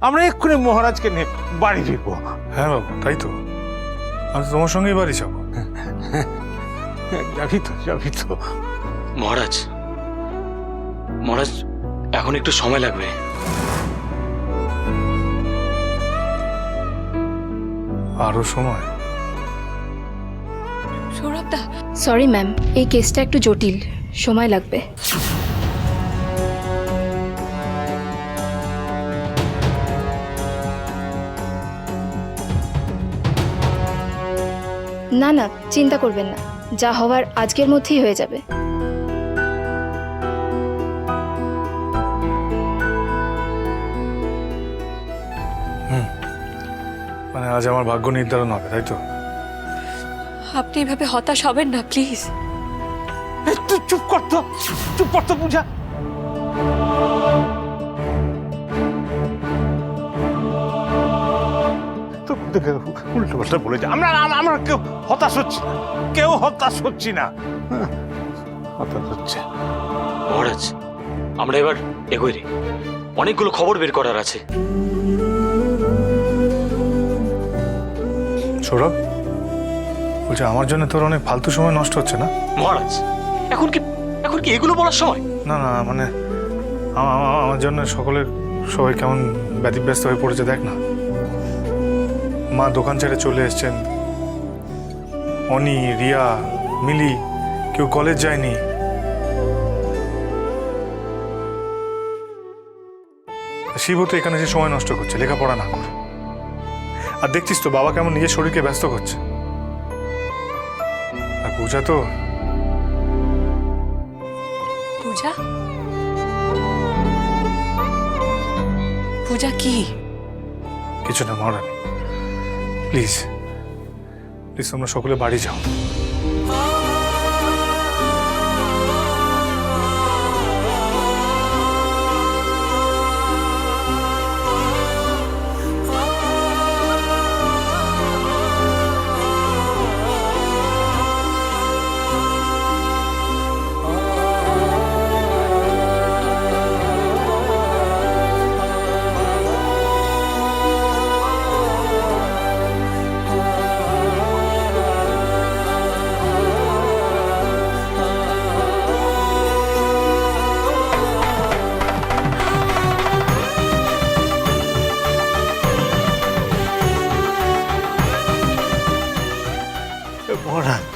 আমরা এক্ষুনি মহারাজকে নিয়ে বাড়ি ফিরবো। হ্যাঁ বাবু, তাই তো, আমি তো তোমার সঙ্গেই বাড়ি যাবো। যাবি তো, যাবি তো। মহারাজ, মহারাজ এখন একটু সময় লাগবে। আরো সময়? সৌরভদা, সরি ম্যাম, এই কেসটা একটু জটিল, সময় লাগবে। না না, চিন্তা করবেন না, যা হওয়ার আজকের মধ্যেই হয়ে যাবে। মানে আজ আমার ভাগ্য নির্ধারণ হবে, তাই তো? আপনি এভাবে হতাশ হবেন না প্লিজ। তুই চুপ কর তো, চুপ কর তো পূজা। উল্টো পাল্টা বলে যা। আমরা কেউ হতাশ হচ্ছি না, কেউ হতাশ হচ্ছি না, হতাশ হচ্ছে। মহারাজ, আমরা এবার এগোই রে, অনেকগুলো খবর বের করার আছে। সৌরভ বলছে আমার জন্য তোর অনেক ফালতু সময় নষ্ট হচ্ছে না? মহারাজ, এখন কি এগুলো বলার সময়? না না, মানে আমার জন্য সবাই কেমন ব্যতিব্যস্ত হয়ে পড়েছে দেখ না। মা দোকান ছেড়ে চলে এসছেন, অনি, রিয়া, মিলি কেউ কলেজ যায়নি। শিবও তো এখানে এসে সময় নষ্ট করছে লেখাপড়া না করে। আর দেখছিস তো বাবা কেমন নিজের শরীরকে ব্যস্ত করছে। আর পূজা তো পূজা? পূজা কি? কিছু না মহারানী, প্লিজ প্লিজ তোমরা সকলে বাড়ি যাও। মহারাজ,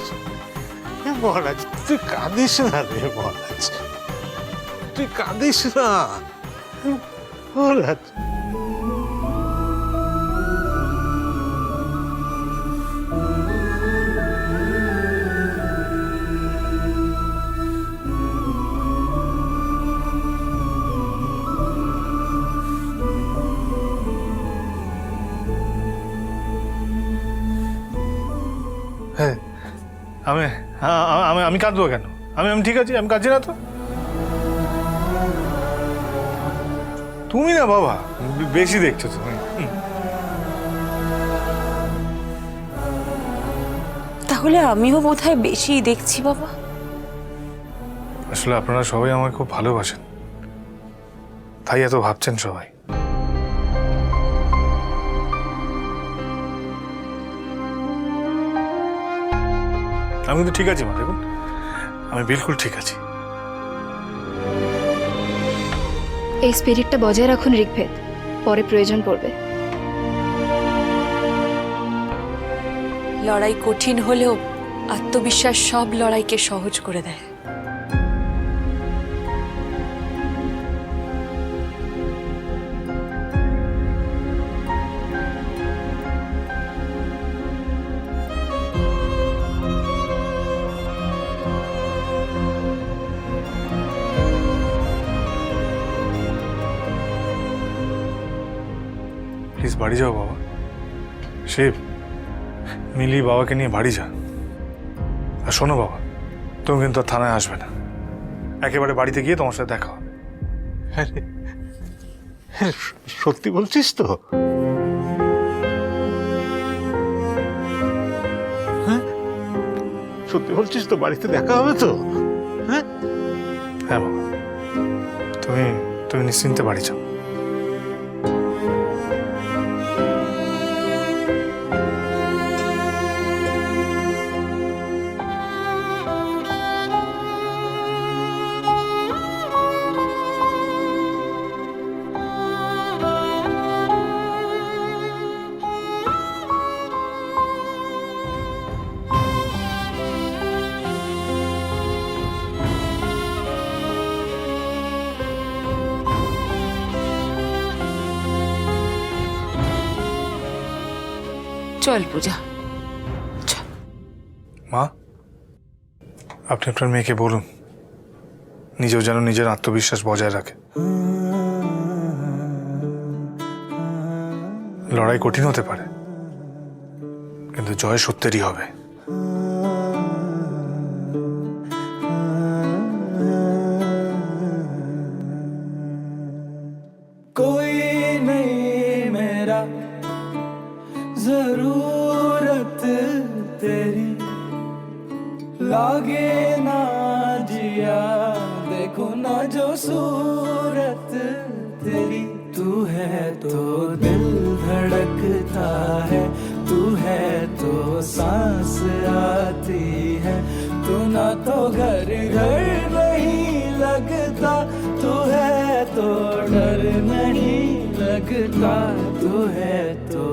মহারাজ তুই কাঁদিস না রে মহারাজ, তুই কাঁদিস না মহারাজ। হ্যাঁ, আমি কাঁদবো কেন? আমি ঠিক আছি, আমি কাঁদছি না তো। তুমি না বাবা, বেশি দেখছো তুমি। তাহলে আমিও বোধহয় বেশি দেখছি বাবা। আসলে আপনারা সবাই আমায় খুব ভালোবাসেন, তাই এত ভাবছেন সবাই। আমি কিন্তু ঠিক আছি মা, দেখুন আমি বিলকুল ঠিক আছি। এই স্পিরিটটা বজায় রাখুন ঋগ্ভেদ, পরে প্রয়োজন পড়বে। লড়াই কঠিন হলেও আত্মবিশ্বাস সব লড়াইকে সহজ করে দেয়। প্লিজ বাড়ি যাও বাবা। শিব, মিলি বাবাকে নিয়ে বাড়ি যা। আর শোনো বাবা, তুমি কিন্তু আর থানায় আসবে না, একেবারে বাড়িতে গিয়ে তোমার সাথে দেখা হবে। সত্যি বলছিস তো? হ্যাঁ, সত্যি বলছিস তো? বাড়িতে দেখা হবে তো? হ্যাঁ হ্যাঁ বাবা, তুমি নিশ্চিন্তে বাড়ি যাও। চল পূজা, চল। মা, আপনি আপনার মেয়েকে বলুন নিজেও যেন নিজের আত্মবিশ্বাস বজায় রাখে। লড়াই কঠিন হতে পারে, কিন্তু জয় সত্যেরই হবে। कोई नहीं मेरा जरूरत तेरी, लागे ना जिया देखो ना जो सूरत तेरी। तू है तो दिल धड़कता है, तू है तो सांस आती है, तू ना तो घर घर नहीं लगता, तू है तो डर नहीं लगता, तू है तो।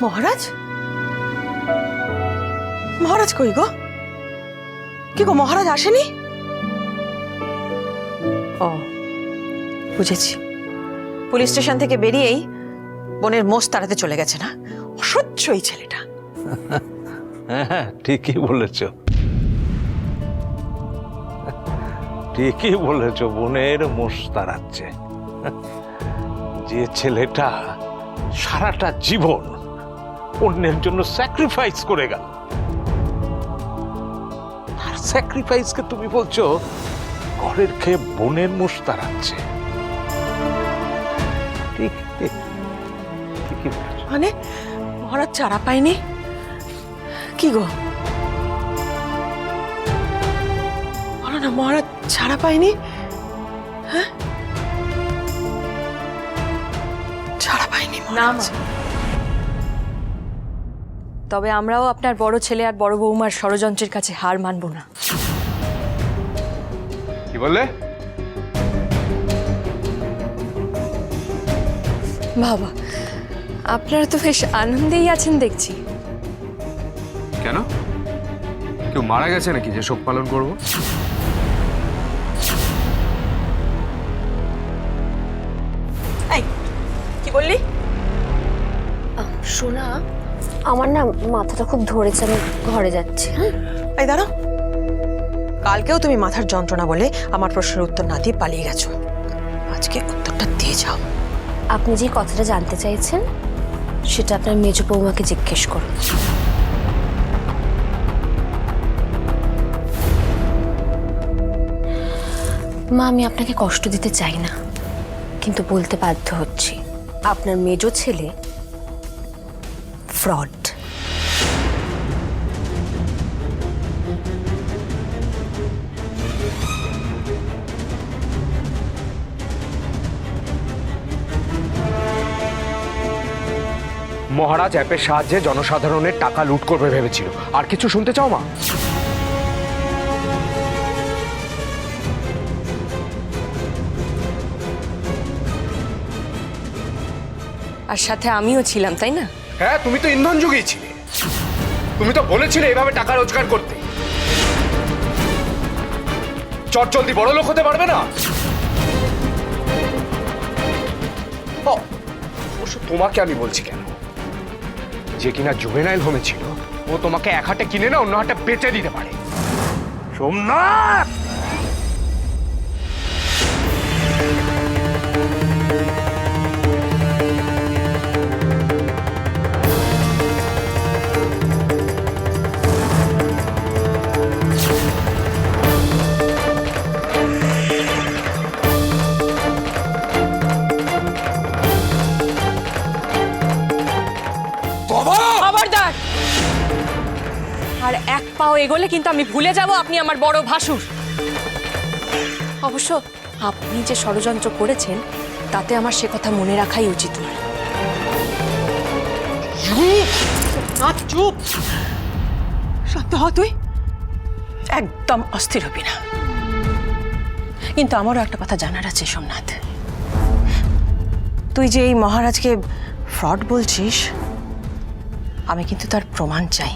মহারাজ, মহারাজ কই গো? কি গো, মহারাজ আসেনি? ও বুঝেছি, পুলিশ স্টেশন থেকে বেরিয়েই বোনের মোষ তাড়াতে চলে গেছে না? অসহ্য এই ছেলেটা। হ্যাঁ, ঠিকই বলেছ, ঠিকই বলেছ, বোনের মোষ তাড়াচ্ছে। যে ছেলেটা সারাটা জীবন অন্যের জন্য স্যাক্রিফাইস করে গেল, আর স্যাক্রিফাইসকে তুমি বলছো ঘরের খেয়ে বোনের মোষ তাড়াচ্ছে। ঠিক ঠিক ঠিকই বলেছ। মানে মহারাজ চারা পায়নি? কি গো বলো না, মহারাজ ছাড়া পায়নি? হ্যাঁ, ছাড়া পায়নি না মহারাজ। মা, তবে আমরাও আপনার বড় ছেলে আর বড় বৌমার ষড়যন্ত্রের কাছে হার মানব না। কি বললে? বাবা, আপনারা তো বেশ আনন্দেই আছেন দেখছি। কেন, কেউ মারা গেছে নাকি যে শোক পালন করবো? এই কি বললি? শোনা, আমার না মাথাটা খুব ধরেছে, আমি ঘরে যাচ্ছি। হ্যাঁ, এই দাঁড়াও, কালকেও তুমি মাথার যন্ত্রণা বলে আমার প্রশ্নের উত্তর না দিয়ে পালিয়ে গেছো, আজকে উত্তরটা দিয়ে যাও। আপনি যে কথাটা জানতে চাইছেন সেটা আপনার মেজো বৌমাকে জিজ্ঞেস করুন। মা, আমি আপনাকে কষ্ট দিতে চাই না, কিন্তু বলতে বাধ্য হচ্ছি, আপনার মেজো ছেলে ফ্রড। মহারাজ অ্যাপের সাহায্যে জনসাধারণের টাকা লুট করবে ভেবেছিল। আর কিছু শুনতে চাও মা? আর সাথে আমিও ছিলাম, তাই না? হ্যাঁ, তুমি তো ইন্ধন জুগিয়েছিলে, তুমি তো বলেছিলে এভাবে টাকা রোজগার করতে। চটজলদি বড় লোক হতে পারবে না। অবশ্য তোমাকে আমি বলছি কেন, যে কিনা জুভেনাইল হোমে ছিল ও তোমাকে এক হাটে কিনে না অন্য হাটে বেচে দিতে পারে। সোমনাথ, খবরদার! আর এক পাও এগোলে কিন্তু আমি ভুলে যাব আপনি আমার বড় ভাসুর। অবশ্য আপনি যে ষড়যন্ত্র করেছেন তাতে আমার সে কথা মনে রাখাই উচিত নয়। চুপ, শান্ত হ তুই, একদম অস্থির হবি না। কিন্তু আমারও একটা কথা জানার আছে সোমনাথ, তুই যে এই মহারাজকে ফ্রড বলছিস, আমি কিন্তু তার প্রমাণ চাই।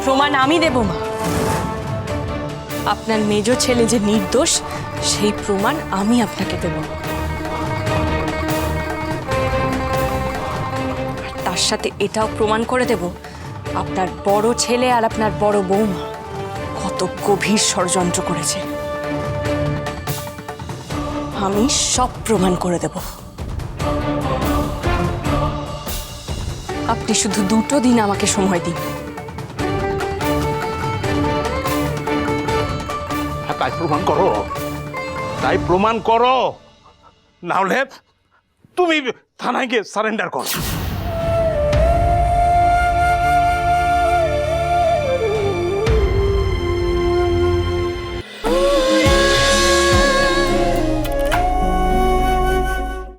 প্রমাণ আমি দেব মা। আপনার মেজ ছেলে যে নির্দোষ সেই প্রমাণ আমি আপনাকে দেব। আর তার সাথে এটাও প্রমাণ করে দেব আপনার বড় ছেলে আর আপনার বড় বৌমা কত গভীর ষড়যন্ত্র করেছে। আমি সব প্রমাণ করে দেব। আপনি শুধু 2 দিন আমাকে সময় দিন। তাই প্রমাণ করো, তাই প্রমাণ করো, না হলে তুমি থানায় গিয়ে সারেন্ডার করো।